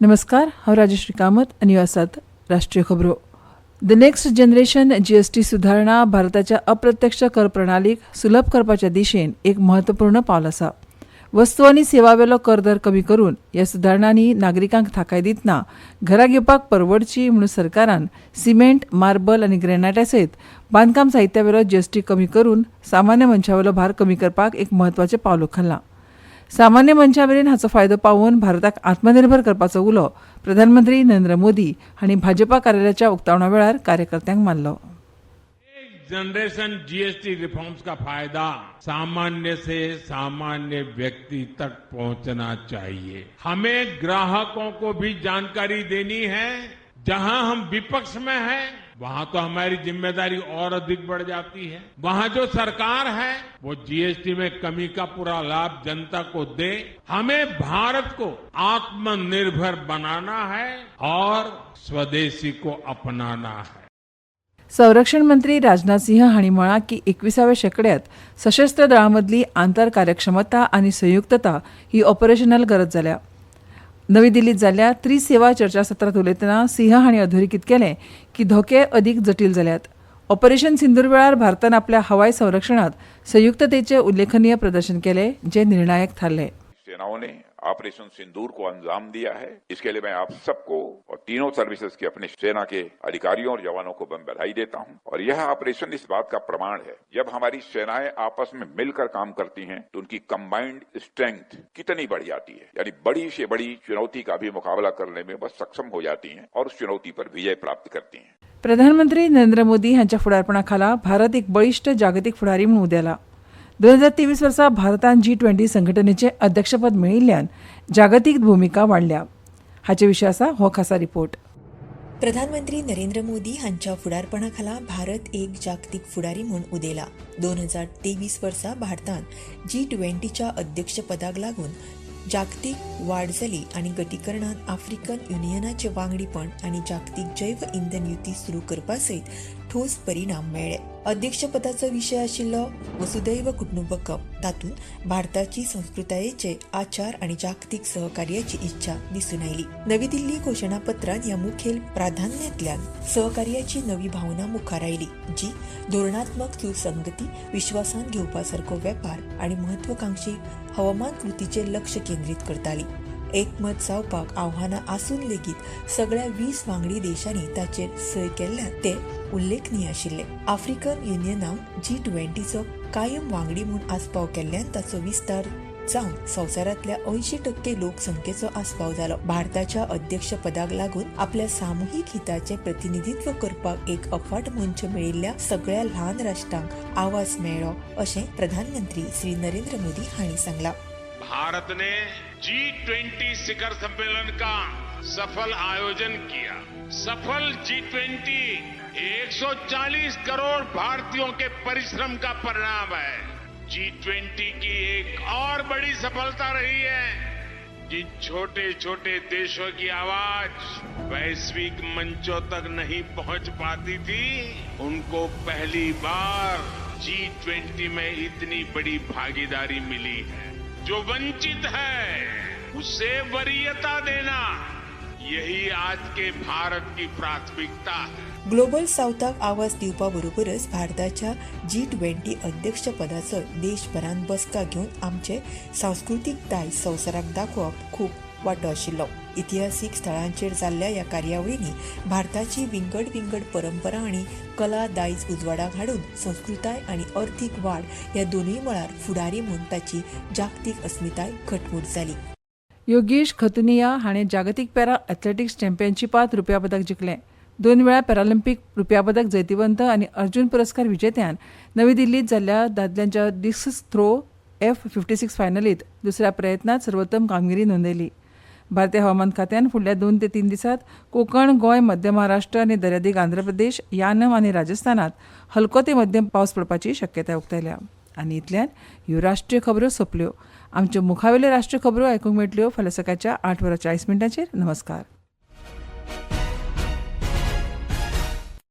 नमस्कार, हांव राजश्री कामत आनी ह्यो आसात राष्ट्रीय खबरो. द नेक्स्ट जनरेशन जीएसटी सुधारणा भारताच्या अप्रत्यक्ष कर प्रणालीक सुलभ करपाच्या दिशेन एक म्हत्वपूर्ण पावल आसा. वस्तू आनी सेवा वेलो कर दर कमी करून ह्या सुदारणांनी नागरिकांक थाकाय दितना घरां घेवपाक परवडची म्हणून सरकारान सिमेंट, मार्बल आनी ग्रेनायटा सयत बांदकाम साहित्या वेलो जीएसटी कमी करून सामान्य मनशा वेलो भार कमी करपाक एक म्हत्वाचें पावल उखल्लां. सामान्य मनशा मेरेन हाचो फायदो पावोवन भारताक आत्मनिर्भर करपाचो उलो प्रधानमंत्री नरेंद्र मोदी हांणी भाजपा कार्यालयाच्या उक्तावणा वेळार कार्यकर्त्यांक मारलो. जनरेशन जीएसटी रिफॉर्म्स का फायदा सामान्य से सामान्य व्यक्ति तक पहुंचना चाहिए. हमें ग्राहकों को भी जानकारी देनी है. जहां हम विपक्ष में हैं, वहां तो हमारी जिम्मेदारी और अधिक बढ़ जाती है. वहां जो सरकार है वो जीएसटी में कमी का पूरा लाभ जनता को दे. हमें भारत को आत्मनिर्भर बनाना है और स्वदेशी को अपनाना है. संरक्षण मंत्री राजनाथ सिंह हांणी म्हळां की 21व्या शेंकड्यांत सशस्त्र दळां मदली आंतर कार्यक्षमता आनी संयुक्तता ही ऑपरेशनल गरज जाल्या. नवी दिल्लीत जाल्ल्या त्रिसेवा चर्चासत्रांत उलयतना सिंह हांणी अधोरेखित केलें की धोके अदीक जटील जाल्यात. ऑपरेशन सिंदूर वेळार भारतान आपल्या हवाई संरक्षणात संयुक्ततेचें उल्लेखनीय प्रदर्शन केलें, जे निर्णायक थारलें. सेनाओं ने ऑपरेशन सिंदूर को अंजाम दिया है. इसके लिए मैं आप सबको और तीनों सर्विसेज के अपने सेना के अधिकारियों और जवानों को मैं बधाई देता हूं. और यह ऑपरेशन इस बात का प्रमाण है, जब हमारी सेनाएं आपस में मिलकर काम करती हैं तो उनकी कंबाइंड स्ट्रेंथ कितनी बढ़ जाती है. यानी बड़ी से बड़ी चुनौती का भी मुकाबला करने में वह सक्षम हो जाती हैं और उस चुनौती पर विजय प्राप्त करती हैं. प्रधानमंत्री नरेंद्र मोदी हांच्या फुडारपणा खाला भारत एक बळिश्ठ जागतीक फुडारी म्हणून उदेला. 2023 वर्सा भारतान G20 संघटनेचे अध्यक्षपद मेळिल्ल्यान जागतीक भूमिका वाडल्या. हाचे विशीं आसा हो खासा रिपोर्ट. प्रधानमंत्री नरेंद्र मोदी हांच्या फुडारपणाखाला भारत एक जागतीक फुडारी म्हूण उदेला. 2023 वर्सा भारतान G20च्या अध्यक्षपदाक लागून जागतीक वाड जाली आनी गटीकरणात आफ्रिकन युनियनाचे वांगडीपण आनी जागतीक जैव इंधन युती सुरू करपा सयत ठोस परिणाम मेळ्ळे. अध्यक्षपदाचो विशय आशिल्लो वसुदैव कुटुंबकम. तातूंत भारताची संस्कृतायेचे आचार आनी जागतीक सहकार्याची इच्छा दिसून आयली. नवी दिल्ली घोशणापत्रांत ह्या मुखेल प्राधान्यांतल्यान सहकार्याची नवी भावना मुखार आयली, जी धोरणात्मक सुसंगती, विश्वासान घेवपासारको वेपार आनी म्हत्वाकांक्षी हवामान कृतीचेर लक्ष केंद्रीत करताली. एकमत जावपाक आव्हानां आसून लेगीत सगळ्या 20 वांगडी देशांनी ताचेर सय केल्ल्यान ते उल्लेखनीय आशिल्ले. आफ्रिकन युनियनान G20चो कायम वांगडी म्हूण आस्पाव केल्ल्यान ताचो विस्तार जावन संवसारांतल्या 80% लोकसंख्येचो आस्पाव जालो. भारताच्या अध्यक्षपदाक लागून आपल्या सामुहीक हिताचे प्रतिनिधित्व करपाक एक अफाट मंच मेळिल्ल्या सगळ्या ल्हान राष्ट्रांक आवाज मेळ्ळो, अशें प्रधानमंत्री श्री नरेंद्र मोदी हांणी सांगलां. भारत ने G20 शिखर सम्मेलन का सफल आयोजन किया. सफल G20 140 करोड़ भारतीयों के परिश्रम का परिणाम है. G20 की एक और बड़ी सफलता रही है. जिन छोटे छोटे देशों की आवाज वैश्विक मंचों तक नहीं पहुंच पाती थी, उनको पहली बार G20 में इतनी बड़ी भागीदारी मिली है. जो वंचित है उसे वरीयता देना, यही आज के भारत की प्राथमिकता है. ग्लोबल साऊथाक आवाज दिवपा बरोबरच भारताच्या G20 अध्यक्षपदाचो देशभरांत बसका घेवन आमचे सांस्कृतीक दायज संवसाराक दाखोवप खूब वांटो आशिल्लो. इतिहासीक स्थळांचेर जाल्ल्या ह्या कार्यावळींनी भारताची विंगड विंगड परंपरा आनी कला दायज उजवाडाक हाडून संस्कृताय आनी अर्थीक वाड ह्या दोनूय मळार फुडारी म्हूण ताची जागतीक अस्मिताय घटमूट जाली. योगेश खतुनिया हाणें जागतीक पॅरा एथलेटिक्स चॅम्पियनशिपांत रुप्या पदक जिखलें. 2 वेळा पॅरालिंपीक रुप्या पदक जैतिवंत आनी अर्जुन पुरस्कार विजेत्यान नवी दिल्लीत जाल्ल्या दादल्यांच्या डिस्कस थ्रो F56 फायनलींत दुसऱ्या प्रयत्नात सर्वोत्तम कामगिरी नोंदयली. भारतीय हवामान खात्यान फुडल्या 2 ते 3 दिसांत कोकण, गोंय, मध्य महाराष्ट्र आनी दर्यादेग आंध्र प्रदेश, यानम आनी राजस्थानात हलको ते मध्यम पावस पडपाची शक्यताय उक्तायल्या. आनी इतल्यान ह्यो राष्ट्रीय खबरो सोंपल्यो. आमच्यो मुखावेल्यो राष्ट्रीय खबरो आयकूंक मेळटल्यो फाल्यां सकाळच्या 8:40 नमस्कार.